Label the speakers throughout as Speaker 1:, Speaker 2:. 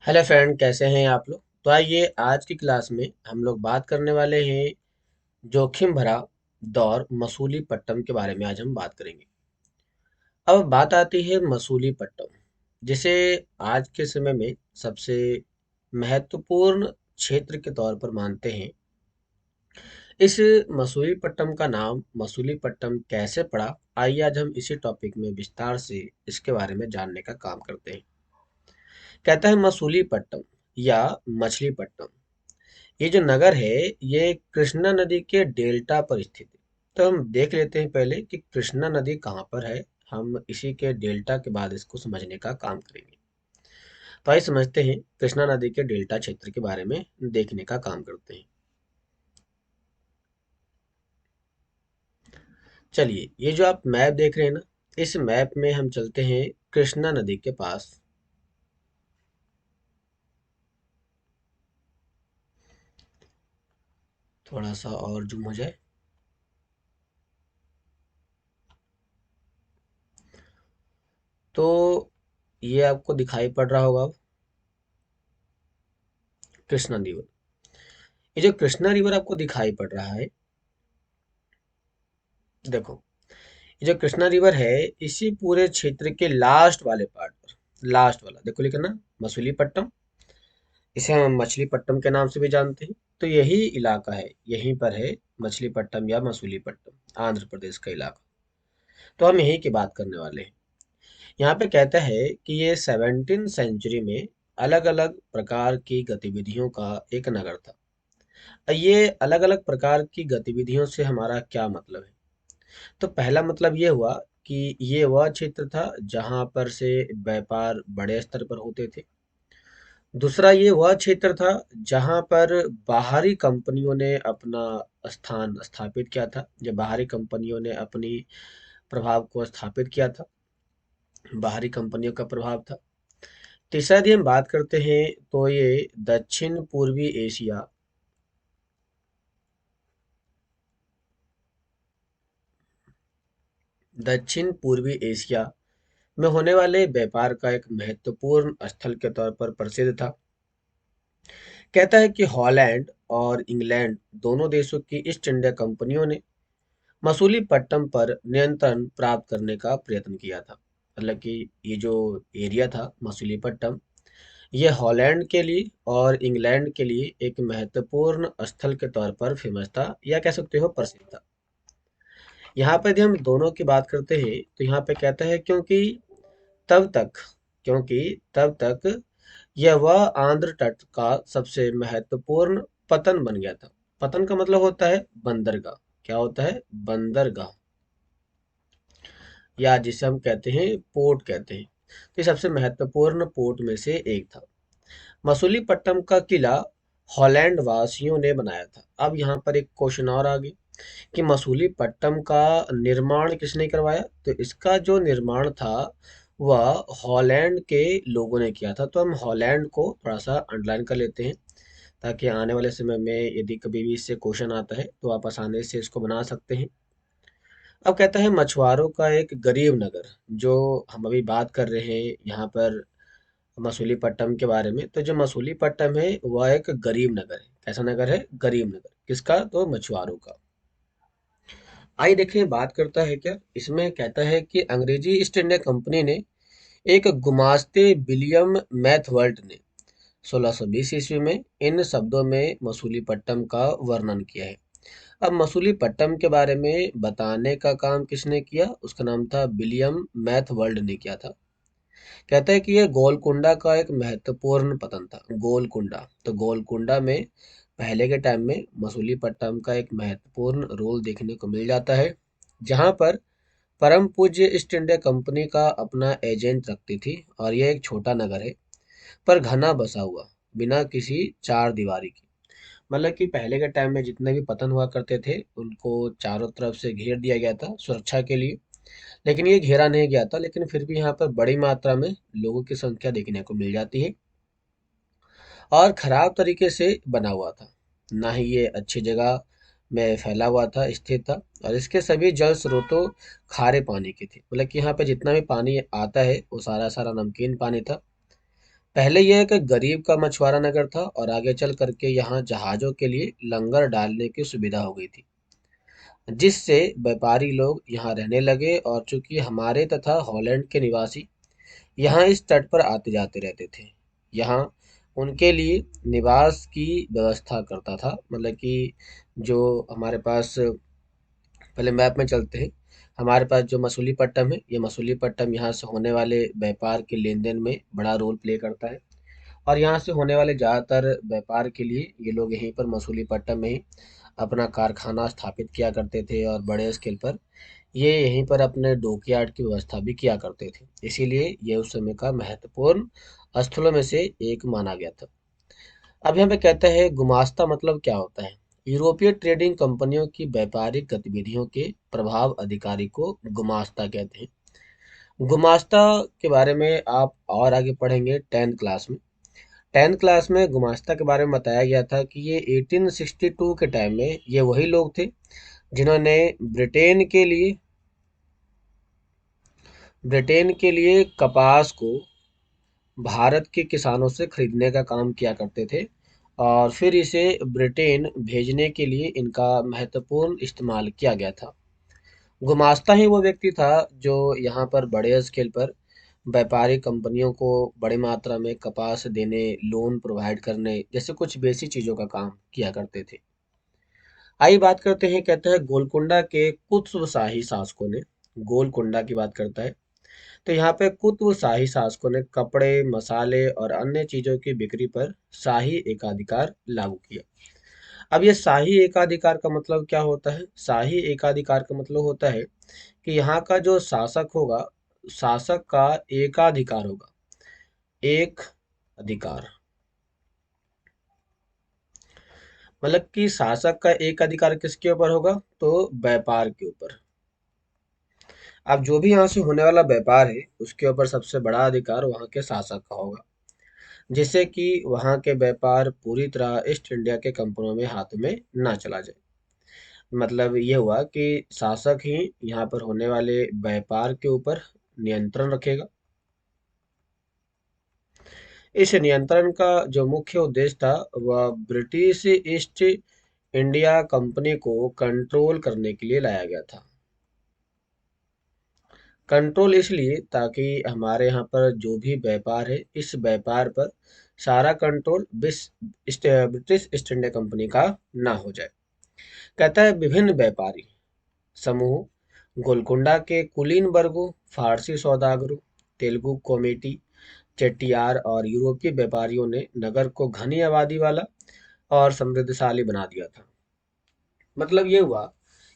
Speaker 1: Hello friend, कैसे हैं आप लोग। तो आइए आज की क्लास में हम लोग बात करने वाले हैं जोखिम भरा दौर मसूलीपट्टम के बारे में। आज हम बात करेंगे। अब बात आती है मसूलीपट्टम, जिसे आज के समय में सबसे महत्वपूर्ण क्षेत्र के तौर पर मानते हैं। इस मसूलीपट्टम का नाम मसूलीपट्टम कैसे पड़ा, आइए आज हम इसी टॉपिक में विस्तार से इसके बारे में जानने का काम करते हैं। कहता है मसूलीपट्टम या मछलीपट्टम, ये जो नगर है ये कृष्णा नदी के डेल्टा पर स्थित है। तो हम देख लेते हैं पहले कि कृष्णा नदी कहाँ पर है। हम इसी के डेल्टा के बाद इसको समझने का काम करेंगे। तो आइए समझते हैं, कृष्णा नदी के डेल्टा क्षेत्र के बारे में देखने का काम करते हैं। चलिए, ये जो आप मैप देख रहे हैं ना, इस मैप में हम चलते हैं कृष्णा नदी के पास। थोड़ा सा और जूम हो जाए तो ये आपको दिखाई पड़ रहा होगा अब कृष्णा रिवर। ये जो कृष्णा रिवर आपको दिखाई पड़ रहा है, देखो, ये जो कृष्णा रिवर है इसी पूरे क्षेत्र के लास्ट वाले पार्ट पर, लास्ट वाला देखो लिखा ना, मछलीपट्टम। इसे हम मछलीपट्टम के नाम से भी जानते हैं। तो यही इलाका है, यहीं पर है मछलीपट्टम या मसूलीपट्टम, आंध्र प्रदेश का इलाका। तो हम यहीं की बात करने वाले हैं। यहाँ पे कहता है कि ये 17वीं सेंचुरी में अलग अलग प्रकार की गतिविधियों का एक नगर था। ये अलग अलग प्रकार की गतिविधियों से हमारा क्या मतलब है। तो पहला मतलब ये हुआ कि ये वह क्षेत्र था जहाँ पर से व्यापार बड़े स्तर पर होते थे। दूसरा ये वह क्षेत्र था जहाँ पर बाहरी कंपनियों ने अपना स्थान स्थापित किया था, जब बाहरी कंपनियों ने अपनी प्रभाव को स्थापित किया था, बाहरी कंपनियों का प्रभाव था। तीसरा यदि हम बात करते हैं तो ये दक्षिण पूर्वी एशिया, दक्षिण पूर्वी एशिया में होने वाले व्यापार का एक महत्वपूर्ण स्थल के तौर पर प्रसिद्ध था। कहता है कि हॉलैंड और इंग्लैंड दोनों देशों की ईस्ट इंडिया कंपनियों ने मसूलीपट्टनम पर नियंत्रण प्राप्त करने का प्रयत्न किया था। मतलब कि ये जो एरिया था मसूलीपट्टनम, ये हॉलैंड के लिए और इंग्लैंड के लिए एक महत्वपूर्ण स्थल के तौर पर फेमस था, या कह सकते हो प्रसिद्ध था। यहाँ पे यदि हम दोनों की बात करते हैं तो यहाँ पे कहता है तब तक क्योंकि तब तक यह वह आंध्र तट का सबसे महत्वपूर्ण पतन बन गया था। पतन का मतलब होता है बंदरगाह। क्या होता है? बंदरगाह, या जिसे हम कहते हैं पोर्ट कहते हैं। तो ये सबसे महत्वपूर्ण पोर्ट में से एक था। मसूलीपट्टनम का किला हॉलैंड वासियों ने बनाया था। अब यहाँ पर एक क्वेश्चन और आ गया कि मसूलीपट्टनम का निर्माण किसने करवाया। तो इसका जो निर्माण था वह हॉलैंड के लोगों ने किया था। तो हम हॉलैंड को थोड़ा सा अंडरलाइन कर लेते हैं, ताकि आने वाले समय में यदि कभी भी इससे क्वेश्चन आता है तो आप आसानी से इसको बना सकते हैं। अब कहता है मछुआरों का एक गरीब नगर, जो हम अभी बात कर रहे हैं यहाँ पर मसूलीपट्टनम के बारे में। तो जो मसूलीपट्टनम है वह एक गरीब नगर है। कैसा नगर है? गरीब नगर। किसका? तो मछुआरों का। आइए देखें, बात करता है क्या इसमें। कहता है कि अंग्रेजी ईस्ट इंडिया कंपनी ने एक गुमास्ते विलियम मैथवर्ल्ट ने 1620 ईस्वी में इन शब्दों में मसूलीपट्टनम का वर्णन किया है। अब मसूलीपट्टनम के बारे में बताने का काम किसने किया? उसका नाम था विलियम मैथवर्ल्ड ने किया था। कहता है कि यह गोलकुंडा का एक महत्वपूर्ण पतन था। गोलकुंडा, तो गोलकुंडा में पहले के टाइम में मसूलीपट्टनम का एक महत्वपूर्ण रोल देखने को मिल जाता है, जहां पर परम पूज्य ईस्ट इंडिया कंपनी का अपना एजेंट रखती थी। और यह एक छोटा नगर है, पर घना बसा हुआ, बिना किसी चार दीवारी के। मतलब कि पहले के टाइम में जितने भी पतन हुआ करते थे उनको चारों तरफ से घेर दिया गया था सुरक्षा के लिए। लेकिन ये घेरा नहीं गया था, लेकिन फिर भी यहाँ पर बड़ी मात्रा में लोगों की संख्या देखने को मिल जाती है, और खराब तरीके से बना हुआ था। ना ही ये अच्छी जगह में फैला हुआ था, स्थित था। और इसके सभी जल स्रोतों खारे पानी के थे। मतलब कि यहाँ पे जितना भी पानी आता है वो सारा सारा नमकीन पानी था। पहले यह एक गरीब का मछुआरा नगर था और आगे चल करके यहाँ जहाज़ों के लिए लंगर डालने की सुविधा हो गई थी, जिससे व्यापारी लोग यहाँ रहने लगे और चूंकि हमारे तथा हॉलैंड के निवासी यहाँ इस तट पर आते जाते रहते थे। यहाँ उनके लिए निवास की व्यवस्था करता था, मतलब कि जो हमारे पास, पहले मैप में चलते हैं। हमारे पास जो मसूलीपट्टनम है, ये मसूलीपट्टनम यहाँ से होने वाले व्यापार के लेन देन में बड़ा रोल प्ले करता है। और यहाँ से होने वाले ज़्यादातर व्यापार के लिए ये लोग यहीं पर मसूलीपट्टनम में ही अपना कारखाना स्थापित किया करते थे और बड़े स्केल पर ये यहीं पर अपने डॉकयार्ड की व्यवस्था भी किया करते थे। इसीलिए ये उस समय का महत्वपूर्ण स्थलों में से एक माना गया था। अब यहाँ पे कहते हैं गुमास्ता मतलब क्या होता है। यूरोपीय ट्रेडिंग कंपनियों की व्यापारिक गतिविधियों के प्रभाव अधिकारी को गुमास्ता कहते हैं। गुमास्ता के बारे में आप और आगे पढ़ेंगे 10th क्लास में। 10th क्लास में गुमास्ता के बारे में बताया गया था कि ये 1862 के टाइम में ये वही लोग थे जिन्होंने ब्रिटेन के लिए कपास को भारत के किसानों से खरीदने का काम किया करते थे और फिर इसे ब्रिटेन भेजने के लिए इनका महत्वपूर्ण इस्तेमाल किया गया था। गुमास्ता ही वो व्यक्ति था जो यहाँ पर बड़े स्केल पर व्यापारिक कंपनियों को बड़ी मात्रा में कपास देने, लोन प्रोवाइड करने जैसे कुछ बेसिक चीज़ों का काम किया करते थे। आइए बात करते हैं, कहते हैं गोलकुंडा के कुतुबशाही शासकों ने, गोलकुंडा की बात करता है, तो यहाँ पे कुतुब शाही शासकों ने कपड़े, मसाले और अन्य चीजों की बिक्री पर शाही एकाधिकार लागू किया। अब ये शाही एकाधिकार का मतलब क्या होता है? शाही एकाधिकार का मतलब होता है कि यहाँ का जो शासक होगा, शासक का एकाधिकार होगा, एक अधिकार, मतलब कि शासक का एक अधिकार किसके ऊपर होगा? तो व्यापार के ऊपर। अब जो भी यहाँ से होने वाला व्यापार है उसके ऊपर सबसे बड़ा अधिकार वहाँ के शासक का होगा, जिससे कि वहाँ के व्यापार पूरी तरह ईस्ट इंडिया के कंपनियों में हाथ में ना चला जाए। मतलब ये हुआ कि शासक ही यहाँ पर होने वाले व्यापार के ऊपर नियंत्रण रखेगा। इस नियंत्रण का जो मुख्य उद्देश्य था वह ब्रिटिश ईस्ट इंडिया कंपनी को कंट्रोल करने के लिए लाया गया था। कंट्रोल इसलिए ताकि हमारे यहाँ पर जो भी व्यापार है इस व्यापार पर सारा control British east India company का ना हो जाए। कहता है विभिन्न व्यापारी समूह गोलकुंडा के कुलीन वर्गों, फारसी सौदागरों, तेलुगु कमेटी, चेट्टियार और यूरोपीय व्यापारियों ने नगर को घनी आबादी वाला और समृद्धशाली बना दिया था। मतलब ये हुआ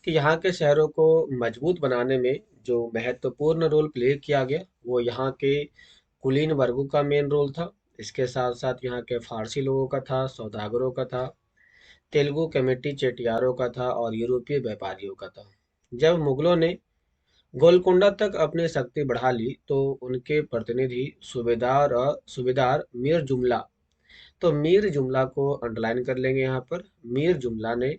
Speaker 1: कि यहाँ के शहरों को मजबूत बनाने में जो महत्वपूर्ण रोल प्ले किया गया वो यहाँ के कुलीन वर्गों का मेन रोल था। इसके साथ साथ यहाँ के फारसी लोगों का था, सौदागरों का था, तेलुगु कमेटी चेटियारों का था और यूरोपीय व्यापारियों का था। जब मुगलों ने गोलकुंडा तक अपनी शक्ति बढ़ा ली तो उनके प्रतिनिधि सूबेदार मीर जुमला, तो मीर जुमला को अंडरलाइन कर लेंगे यहाँ पर। मीर जुमला ने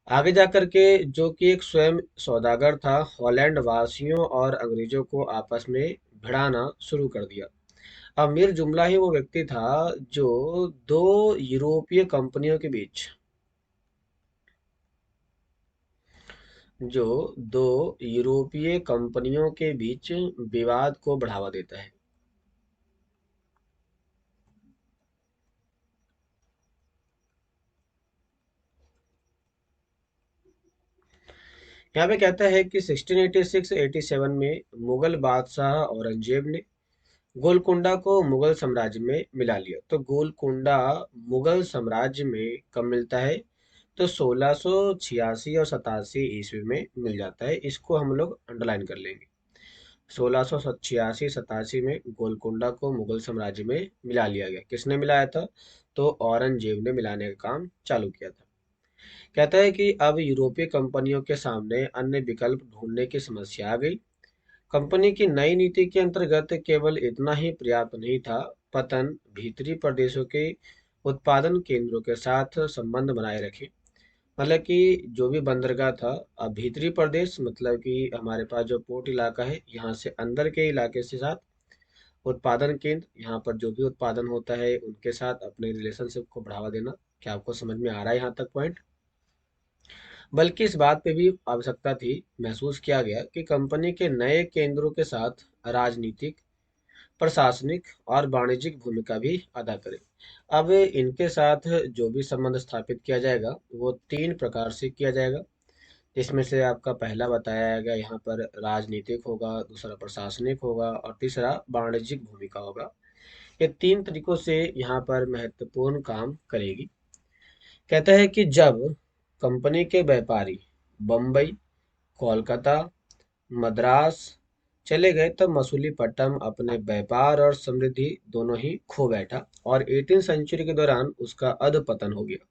Speaker 1: आगे जाकर के, जो कि एक स्वयं सौदागर था, हॉलैंड वासियों और अंग्रेजों को आपस में भिड़ाना शुरू कर दिया। अब मीर जुमला ही वो व्यक्ति था जो दो यूरोपीय कंपनियों के बीच जो दो यूरोपीय कंपनियों के बीच विवाद को बढ़ावा देता है। यहाँ पे कहता है कि 1686-87 में मुगल बादशाह औरंगजेब ने गोलकुंडा को मुगल साम्राज्य में मिला लिया। तो गोलकुंडा मुगल साम्राज्य में कब मिलता है? तो 1686 और 87 ईस्वी में मिल जाता है। इसको हम लोग अंडरलाइन कर लेंगे। 1686-87 में गोलकुंडा को मुगल साम्राज्य में मिला लिया गया। किसने मिलाया था? तो औरंगजेब ने मिलाने का काम चालू किया था। कहता है कि अब यूरोपीय कंपनियों के सामने अन्य विकल्प ढूंढने की समस्या आ गई। कंपनी की नई नीति के अंतर्गत केवल इतना ही पर्याप्त नहीं था। पतन भीतरी प्रदेशों के उत्पादन केंद्रों के साथ संबंध बनाए रखे, मतलब कि जो भी बंदरगाह था, अब भीतरी प्रदेश मतलब कि हमारे पास जो पोर्ट इलाका है यहाँ से अंदर के इलाके से साथ उत्पादन केंद्र, यहाँ पर जो भी उत्पादन होता है उनके साथ अपने रिलेशनशिप को बढ़ावा देना। क्या आपको समझ में आ रहा है यहाँ तक पॉइंट? बल्कि इस बात पे भी आवश्यकता थी, महसूस किया गया कि कंपनी के नए केंद्रों के साथ राजनीतिक, प्रशासनिक और वाणिज्यिक भूमिका भी अदा करे। अब इनके साथ जो भी संबंध स्थापित किया जाएगा वो 3 प्रकार से किया जाएगा, जिसमें से आपका पहला बताया गया यहाँ पर राजनीतिक होगा, दूसरा प्रशासनिक होगा और तीसरा वाणिज्यिक भूमिका होगा। ये 3 तरीकों से यहाँ पर महत्वपूर्ण काम करेगी। कहता है कि जब कंपनी के व्यापारी बम्बई, कोलकाता, मद्रास चले गए तब मसूलीपट्टनम अपने व्यापार और समृद्धि दोनों ही खो बैठा और 18 सेंचुरी के दौरान उसका अधपतन हो गया।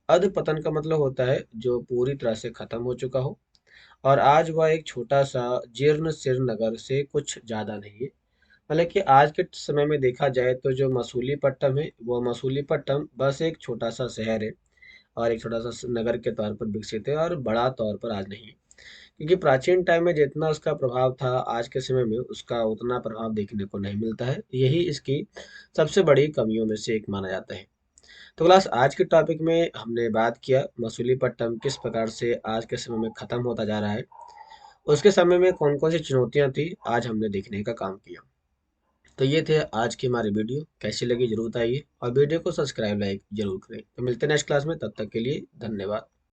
Speaker 1: अधपतन का मतलब होता है जो पूरी तरह से खत्म हो चुका हो, और आज वह एक छोटा सा जीर्ण शीर्ण नगर से कुछ ज्यादा नहीं है। मतलब कि आज के समय में देखा जाए तो जो मसूलीपट्टनम है वो मसूलीपट्टनम बस एक छोटा सा शहर है और एक छोटा सा नगर के तौर पर विकसित है और बड़ा तौर पर आज नहीं है। क्योंकि प्राचीन टाइम में जितना उसका प्रभाव था आज के समय में उसका उतना प्रभाव देखने को नहीं मिलता है। यही इसकी सबसे बड़ी कमियों में से एक माना जाता है। तो क्लास, आज के टॉपिक में हमने बात किया मसूलीपट्टनम किस प्रकार से आज के समय में खत्म होता जा रहा है। उसके समय में कौन कौन सी चुनौतियां थी आज हमने देखने का काम किया। तो ये थे आज की हमारी वीडियो, कैसी लगी जरूर बताइए और वीडियो को सब्सक्राइब लाइक जरूर करें। तो मिलते हैं नेक्स्ट क्लास में, तब तक के लिए धन्यवाद।